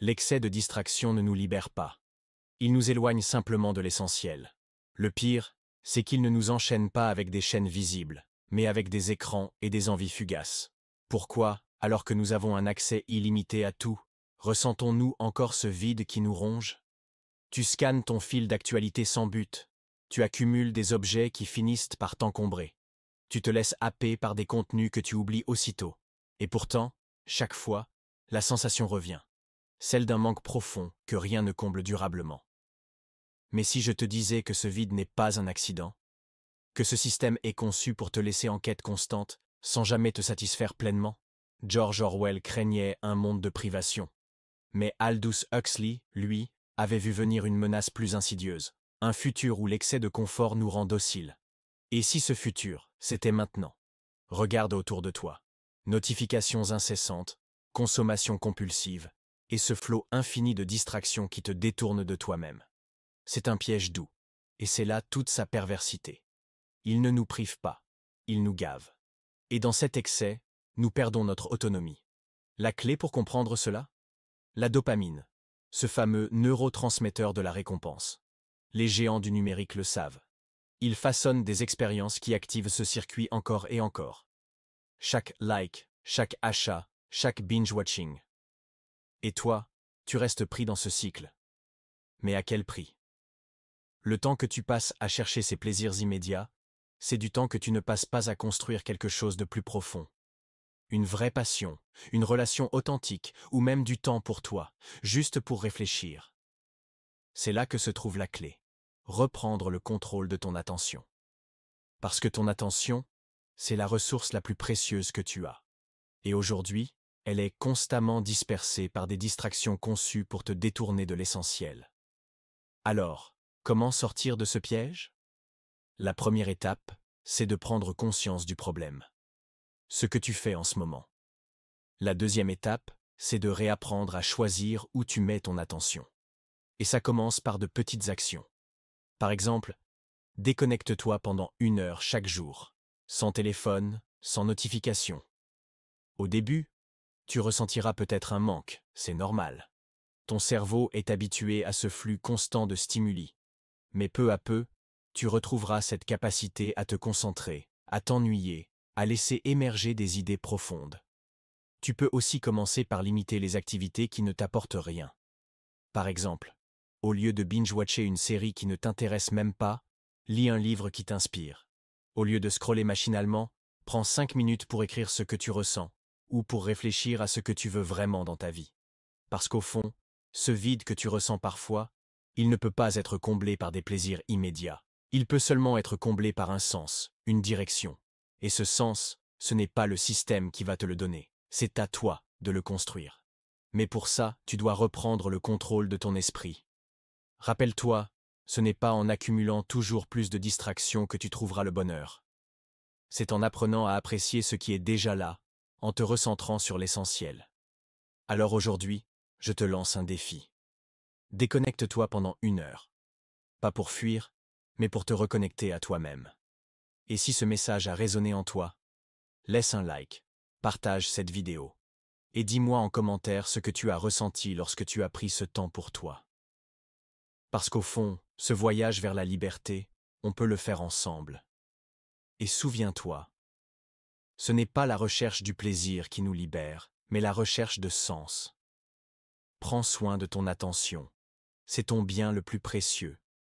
L'excès de distraction ne nous libère pas. Il nous éloigne simplement de l'essentiel. Le pire, c'est qu'il ne nous enchaîne pas avec des chaînes visibles, mais avec des écrans et des envies fugaces. Pourquoi, alors que nous avons un accès illimité à tout, ressentons-nous encore ce vide qui nous ronge? Tu scannes ton fil d'actualité sans but. Tu accumules des objets qui finissent par t'encombrer. Tu te laisses happer par des contenus que tu oublies aussitôt. Et pourtant, chaque fois, la sensation revient. Celle d'un manque profond que rien ne comble durablement. Mais si je te disais que ce vide n'est pas un accident, que ce système est conçu pour te laisser en quête constante, sans jamais te satisfaire pleinement? George Orwell craignait un monde de privation. Mais Aldous Huxley, lui, avait vu venir une menace plus insidieuse, un futur où l'excès de confort nous rend dociles. Et si ce futur, c'était maintenant? Regarde autour de toi. Notifications incessantes, consommation compulsive, et ce flot infini de distractions qui te détournent de toi-même. C'est un piège doux, et c'est là toute sa perversité. Il ne nous prive pas, il nous gave. Et dans cet excès, nous perdons notre autonomie. La clé pour comprendre cela? La dopamine, ce fameux neurotransmetteur de la récompense. Les géants du numérique le savent. Ils façonnent des expériences qui activent ce circuit encore et encore. Chaque like, chaque achat, chaque binge-watching. Et toi, tu restes pris dans ce cycle. Mais à quel prix? Le temps que tu passes à chercher ces plaisirs immédiats, c'est du temps que tu ne passes pas à construire quelque chose de plus profond. Une vraie passion, une relation authentique, ou même du temps pour toi, juste pour réfléchir. C'est là que se trouve la clé. Reprendre le contrôle de ton attention. Parce que ton attention, c'est la ressource la plus précieuse que tu as. Et aujourd'hui, elle est constamment dispersée par des distractions conçues pour te détourner de l'essentiel. Alors, comment sortir de ce piège? La première étape, c'est de prendre conscience du problème. Ce que tu fais en ce moment. La deuxième étape, c'est de réapprendre à choisir où tu mets ton attention. Et ça commence par de petites actions. Par exemple, déconnecte-toi pendant 1 heure chaque jour, sans téléphone, sans notification. Au début, tu ressentiras peut-être un manque, c'est normal. Ton cerveau est habitué à ce flux constant de stimuli. Mais peu à peu, tu retrouveras cette capacité à te concentrer, à t'ennuyer, à laisser émerger des idées profondes. Tu peux aussi commencer par limiter les activités qui ne t'apportent rien. Par exemple, au lieu de binge-watcher une série qui ne t'intéresse même pas, lis un livre qui t'inspire. Au lieu de scroller machinalement, prends 5 minutes pour écrire ce que tu ressens, ou pour réfléchir à ce que tu veux vraiment dans ta vie. Parce qu'au fond, ce vide que tu ressens parfois, il ne peut pas être comblé par des plaisirs immédiats. Il peut seulement être comblé par un sens, une direction. Et ce sens, ce n'est pas le système qui va te le donner, c'est à toi de le construire. Mais pour ça, tu dois reprendre le contrôle de ton esprit. Rappelle-toi, ce n'est pas en accumulant toujours plus de distractions que tu trouveras le bonheur. C'est en apprenant à apprécier ce qui est déjà là, en te recentrant sur l'essentiel. Alors aujourd'hui, je te lance un défi. Déconnecte-toi pendant 1 heure. Pas pour fuir, mais pour te reconnecter à toi-même. Et si ce message a résonné en toi, laisse un like, partage cette vidéo, et dis-moi en commentaire ce que tu as ressenti lorsque tu as pris ce temps pour toi. Parce qu'au fond, ce voyage vers la liberté, on peut le faire ensemble. Et souviens-toi, ce n'est pas la recherche du plaisir qui nous libère, mais la recherche de sens. Prends soin de ton attention. C'est ton bien le plus précieux.